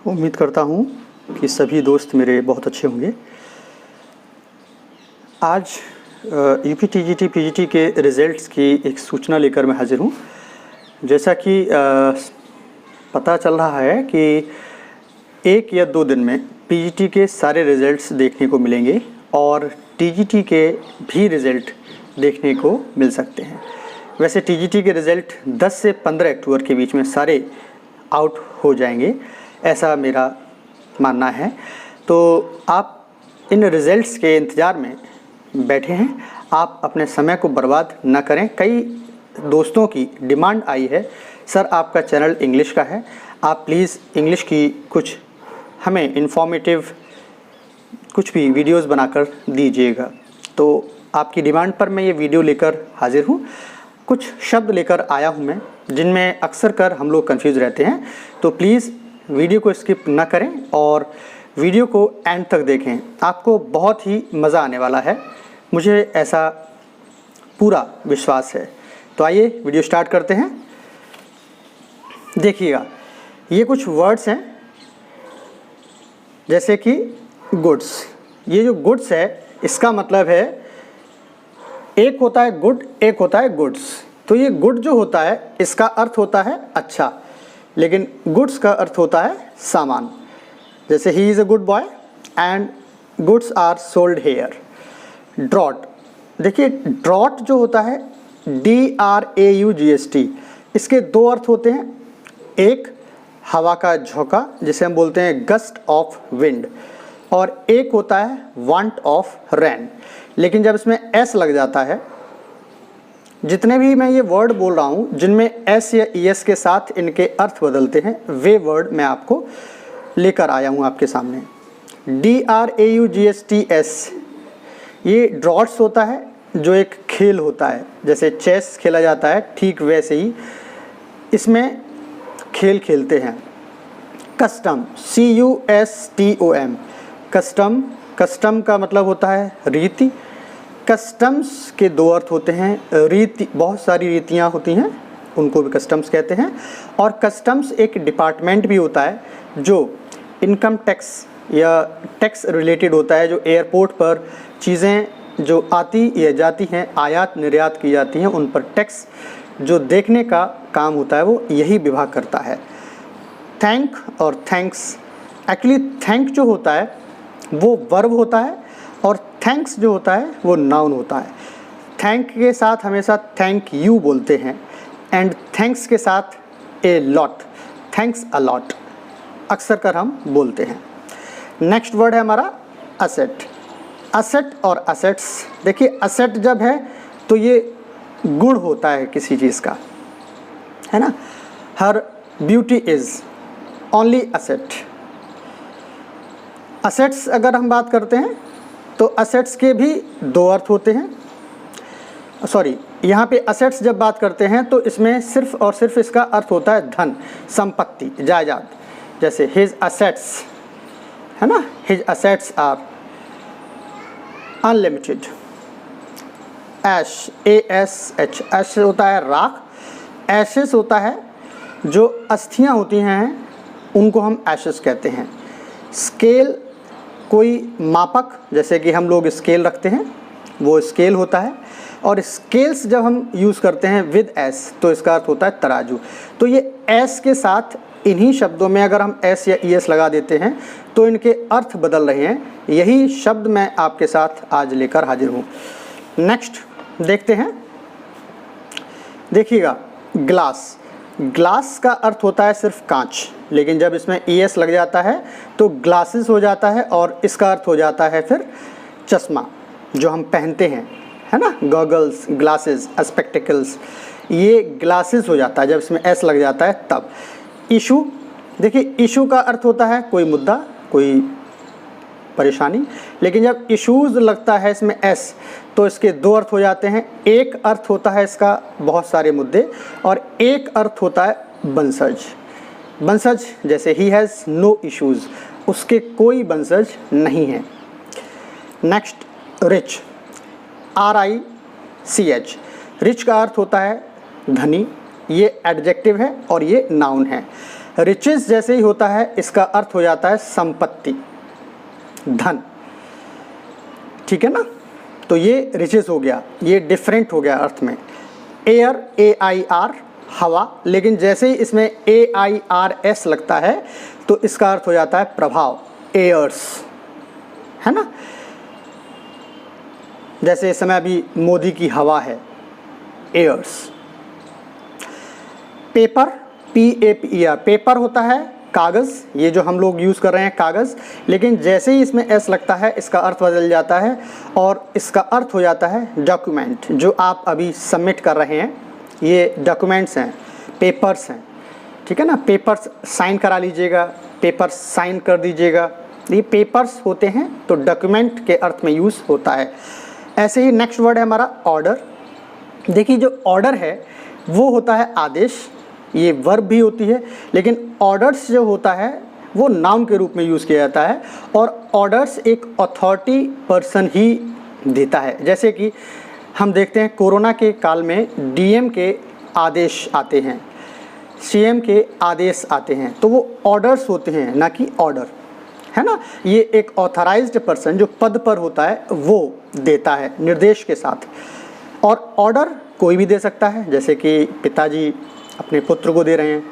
उम्मीद करता हूँ कि सभी दोस्त मेरे बहुत अच्छे होंगे। आज यूपी टीजीटी पीजीटी के रिज़ल्ट्स की एक सूचना लेकर मैं हाजिर हूँ। जैसा कि पता चल रहा है कि 1 या 2 दिन में पीजीटी के सारे रिज़ल्ट्स देखने को मिलेंगे और टीजीटी के भी रिज़ल्ट देखने को मिल सकते हैं। वैसे टीजीटी के रिज़ल्ट 10 से 15 अक्टूबर के बीच में सारे आउट हो जाएंगे, ऐसा मेरा मानना है। तो आप इन रिज़ल्ट्स के इंतज़ार में बैठे हैं, आप अपने समय को बर्बाद न करें। कई दोस्तों की डिमांड आई है, सर आपका चैनल इंग्लिश का है, आप प्लीज़ इंग्लिश की कुछ हमें इन्फॉर्मेटिव कुछ भी वीडियोस बनाकर दीजिएगा। तो आपकी डिमांड पर मैं ये वीडियो लेकर हाजिर हूँ। कुछ शब्द लेकर आया हूँ मैं जिनमें अक्सर कर हम लोग कंफ्यूज रहते हैं, तो प्लीज़ वीडियो को स्किप ना करें और वीडियो को एंड तक देखें। आपको बहुत ही मज़ा आने वाला है, मुझे ऐसा पूरा विश्वास है। तो आइए वीडियो स्टार्ट करते हैं। देखिएगा, ये कुछ वर्ड्स हैं जैसे कि गुड्स। ये जो गुड्स है इसका मतलब है एक होता है गुड, एक होता है गुड्स। तो ये गुड जो होता है इसका अर्थ होता है अच्छा, लेकिन गुड्स का अर्थ होता है सामान। जैसे he is a good boy and goods are sold here. Drought, देखिए ड्रॉट जो होता है DRAUGST, इसके 2 अर्थ होते हैं। एक हवा का झोंका जिसे हम बोलते हैं गस्ट ऑफ विंड, और एक होता है वांट ऑफ रेन। लेकिन जब इसमें एस लग जाता है, जितने भी मैं ये वर्ड बोल रहा हूँ जिनमें एस या ES के साथ इनके अर्थ बदलते हैं, वे वर्ड मैं आपको लेकर आया हूँ आपके सामने। DRAUGSTS, ये ड्रॉट्स होता है जो एक खेल होता है, जैसे चेस खेला जाता है ठीक वैसे ही इसमें खेल खेलते हैं। कस्टम, CUSTOM, कस्टम, कस्टम का मतलब होता है रीति। कस्टम्स के 2 अर्थ होते हैं। रीति, बहुत सारी रीतियाँ होती हैं, उनको भी कस्टम्स कहते हैं। और कस्टम्स एक डिपार्टमेंट भी होता है जो इनकम टैक्स या टैक्स रिलेटेड होता है, जो एयरपोर्ट पर चीज़ें जो आती या जाती हैं, आयात निर्यात की जाती हैं, उन पर टैक्स जो देखने का काम होता है वो यही विभाग करता है। थैंक और थैंक्स, एक्चुअली थैंक जो होता है वो वर्ब होता है और थैंक्स जो होता है वो नाउन होता है। थैंक के साथ हमेशा थैंक यू बोलते हैं एंड थैंक्स के साथ a lot, thanks a lot अक्सर कर हम बोलते हैं। नेक्स्ट वर्ड है हमारा असेट। असेट और असेट्स, देखिए असेट जब है तो ये गुण होता है किसी चीज़ का, है ना। Her beauty is only asset. Assets अगर हम बात करते हैं तो असेट्स के भी 2 अर्थ होते हैं। सॉरी, यहाँ पे असेट्स जब बात करते हैं तो इसमें सिर्फ और सिर्फ इसका अर्थ होता है धन, संपत्ति, जायदाद। जैसे हिज असेट्स, है ना, his assets are unlimited. Ash, ASH, ash होता है राख। एशेस होता है जो अस्थियाँ होती हैं उनको हम एशेस कहते हैं। स्केल, कोई मापक, जैसे कि हम लोग स्केल रखते हैं वो स्केल होता है। और स्केल्स जब हम यूज़ करते हैं विद एस तो इसका अर्थ होता है तराजू। तो ये एस के साथ इन्हीं शब्दों में अगर हम एस या ES लगा देते हैं तो इनके अर्थ बदल रहे हैं। यही शब्द मैं आपके साथ आज लेकर हाजिर हूँ। नेक्स्ट देखते हैं, देखिएगा ग्लास। ग्लास का अर्थ होता है सिर्फ कांच, लेकिन जब इसमें ES लग जाता है तो ग्लासेस हो जाता है और इसका अर्थ हो जाता है फिर चश्मा जो हम पहनते हैं, है ना, गॉगल्स, ग्लासेस, स्पेक्टिकल्स, ये ग्लासेस हो जाता है जब इसमें S लग जाता है तब। इशू, देखिए इशू का अर्थ होता है कोई मुद्दा, कोई परेशानी, लेकिन जब इश्यूज़ लगता है इसमें S तो इसके 2 अर्थ हो जाते हैं। एक अर्थ होता है इसका बहुत सारे मुद्दे और एक अर्थ होता है बंसज। बंसज जैसे ही हैज़ नो इश्यूज़, उसके कोई बंसज नहीं है। नेक्स्ट रिच, RICH, रिच का अर्थ होता है धनी, ये एडजेक्टिव है और ये नाउन है। रिचेस जैसे ही होता है इसका अर्थ हो जाता है संपत्ति, धन, ठीक है ना। तो ये रिचेस हो गया, ये डिफरेंट हो गया अर्थ में। एयर, AIR, हवा, लेकिन जैसे ही इसमें AIRS लगता है तो इसका अर्थ हो जाता है प्रभाव, एयर्स, है ना। जैसे इस समय अभी मोदी की हवा है, एयर्स। पेपर, PAPER, पेपर होता है कागज़, ये जो हम लोग यूज़ कर रहे हैं कागज़, लेकिन जैसे ही इसमें S लगता है इसका अर्थ बदल जाता है और इसका अर्थ हो जाता है डॉक्यूमेंट। जो आप अभी सबमिट कर रहे हैं ये डॉक्यूमेंट्स हैं, पेपर्स हैं, ठीक है ना। पेपर्स साइन करा लीजिएगा, पेपर्स साइन कर दीजिएगा, ये पेपर्स होते हैं, तो डॉक्यूमेंट के अर्थ में यूज़ होता है। ऐसे ही नेक्स्ट वर्ड है हमारा ऑर्डर। देखिए जो ऑर्डर है वो होता है आदेश, ये वर्ब भी होती है, लेकिन ऑर्डर्स जो होता है वो नाउन के रूप में यूज़ किया जाता है और ऑर्डर्स एक अथॉरिटी पर्सन ही देता है। जैसे कि हम देखते हैं कोरोना के काल में DM के आदेश आते हैं, CM के आदेश आते हैं, तो वो ऑर्डर्स होते हैं ना कि ऑर्डर, है ना। ये एक ऑथराइज्ड पर्सन जो पद पर होता है वो देता है निर्देश के साथ। और ऑर्डर कोई भी दे सकता है, जैसे कि पिताजी अपने पुत्र को दे रहे हैं,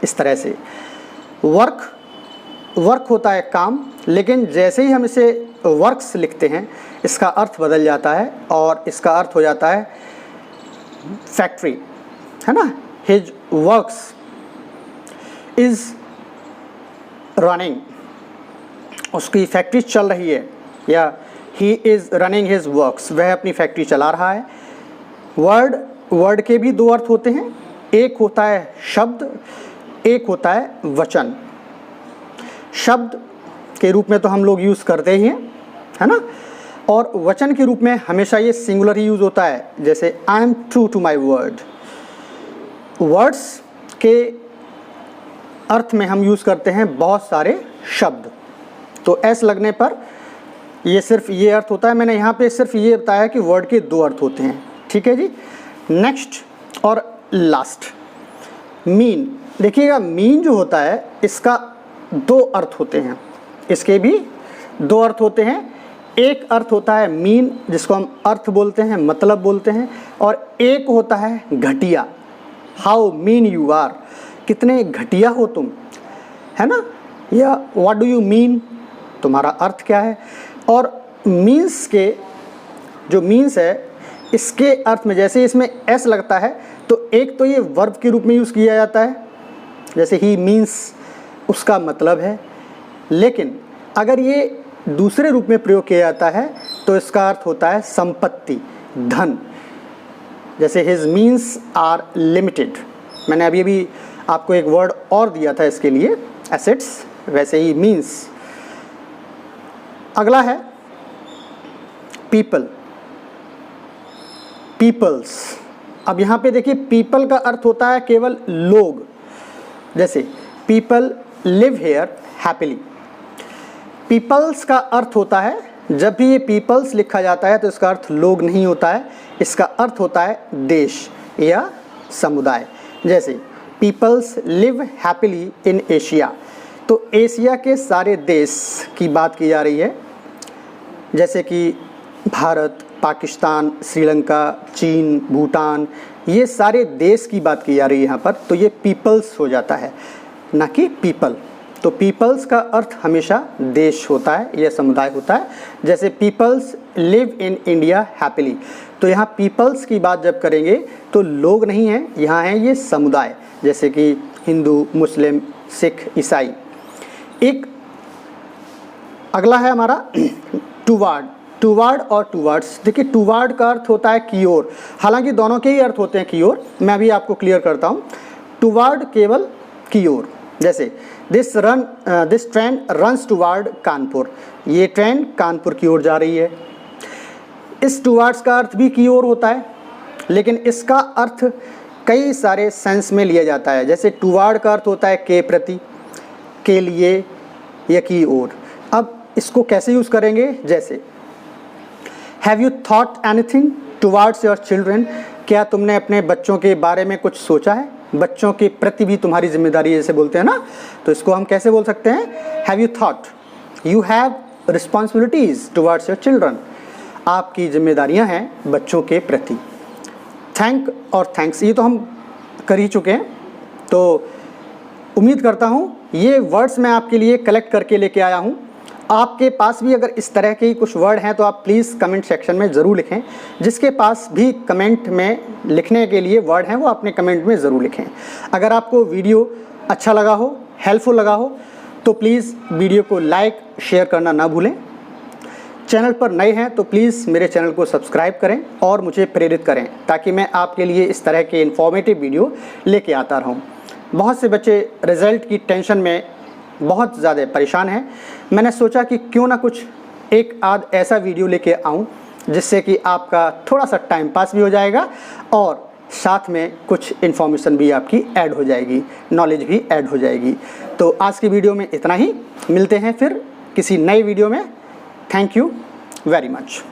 इस तरह से। वर्क होता है काम, लेकिन जैसे ही हम इसे वर्क्स लिखते हैं इसका अर्थ बदल जाता है और इसका अर्थ हो जाता है फैक्ट्री, है ना। हिज वर्क्स इज रनिंग, उसकी फैक्ट्री चल रही है, या he is running his works, वह अपनी फैक्ट्री चला रहा है। वर्ड के भी दो अर्थ होते हैं, एक होता है शब्द, एक होता है वचन। शब्द के रूप में तो हम लोग यूज़ करते ही हैं, है ना। और वचन के रूप में हमेशा ये सिंगुलर ही यूज़ होता है, जैसे I am true to my word. Words के अर्थ में हम यूज़ करते हैं बहुत सारे शब्द, तो एस लगने पर ये सिर्फ ये अर्थ होता है। मैंने यहाँ पे सिर्फ ये बताया कि वर्ड के दो अर्थ होते हैं, ठीक है जी। नेक्स्ट और लास्ट, मीन। देखिएगा मीन जो होता है इसका दो अर्थ होते हैं, इसके भी दो अर्थ होते हैं। एक अर्थ होता है मीन, जिसको हम अर्थ बोलते हैं, मतलब बोलते हैं, और एक होता है घटिया, हाउ मीन यू आर, कितने घटिया हो तुम, है ना। या व्हाट डू यू मीन, तुम्हारा अर्थ क्या है। और मीन्स के जो मीन्स है इसके अर्थ में जैसे इसमें एस लगता है तो एक तो ये वर्ब के रूप में यूज़ किया जाता है, जैसे ही मीन्स उसका मतलब है, लेकिन अगर ये दूसरे रूप में प्रयोग किया जाता है तो इसका अर्थ होता है संपत्ति, धन। जैसे हिज मीन्स आर लिमिटेड, मैंने अभी आपको एक वर्ड और दिया था इसके लिए, एसेट्स, वैसे ही मीन्स। अगला है पीपल, पीपल्स। अब यहाँ पे देखिए पीपल का अर्थ होता है केवल लोग, जैसे people live here happily. Peoples का अर्थ होता है, जब भी ये पीपल्स लिखा जाता है तो इसका अर्थ लोग नहीं होता है, इसका अर्थ होता है देश या समुदाय। जैसे peoples live happily in Asia, तो एशिया के सारे देश की बात की जा रही है, जैसे कि भारत, पाकिस्तान, श्रीलंका, चीन, भूटान, ये सारे देश की बात की जा रही है यहाँ पर, तो ये पीपल्स हो जाता है, ना कि पीपल। तो पीपल्स का अर्थ हमेशा देश होता है या समुदाय होता है। जैसे peoples live in India happily, तो यहाँ पीपल्स की बात जब करेंगे तो लोग नहीं हैं, यहाँ हैं ये समुदाय, जैसे कि हिंदू, मुस्लिम, सिख, ईसाई। एक अगला है हमारा टूवार्ड, टूवार्ड और टूवार्ड्स। देखिए टूवार्ड का अर्थ होता है की ओर, हालांकि दोनों के ही अर्थ होते हैं की ओर, मैं अभी आपको क्लियर करता हूँ। टूवार्ड केवल की ओर, जैसे this train runs toward Kanpur, ये ट्रेन कानपुर की ओर जा रही है। इस टूवार्ड्स का अर्थ भी की ओर होता है, लेकिन इसका अर्थ कई सारे सेंस में लिया जाता है। जैसे टूवार्ड का अर्थ होता है के प्रति, के लिए या की ओर। अब इसको कैसे यूज़ करेंगे, जैसे have you thought anything towards your children, क्या तुमने अपने बच्चों के बारे में कुछ सोचा है, बच्चों के प्रति भी तुम्हारी जिम्मेदारी जैसे बोलते हैं ना, तो इसको हम कैसे बोल सकते हैं? Have you thought, you have responsibilities towards your children. आपकी जिम्मेदारियां हैं बच्चों के प्रति। थैंक और थैंक्स ये तो हम कर ही चुके हैं, तो उम्मीद करता हूँ ये वर्ड्स मैं आपके लिए कलेक्ट करके लेके आया हूँ। आपके पास भी अगर इस तरह के कुछ वर्ड हैं तो आप प्लीज़ कमेंट सेक्शन में ज़रूर लिखें। जिसके पास भी कमेंट में लिखने के लिए वर्ड हैं वो अपने कमेंट में ज़रूर लिखें। अगर आपको वीडियो अच्छा लगा हो, हेल्पफुल लगा हो, तो प्लीज़ वीडियो को लाइक शेयर करना ना भूलें। चैनल पर नए हैं तो प्लीज़ मेरे चैनल को सब्सक्राइब करें और मुझे प्रेरित करें ताकि मैं आपके लिए इस तरह के इन्फॉर्मेटिव वीडियो लेके आता रहूं। बहुत से बच्चे रिज़ल्ट की टेंशन में बहुत ज़्यादा परेशान हैं। मैंने सोचा कि क्यों ना कुछ एक आध ऐसा वीडियो लेके आऊं जिससे कि आपका थोड़ा सा टाइम पास भी हो जाएगा और साथ में कुछ इन्फॉर्मेशन भी आपकी ऐड हो जाएगी, नॉलेज भी ऐड हो जाएगी। तो आज की वीडियो में इतना ही, मिलते हैं फिर किसी नए वीडियो में। Thank you very much.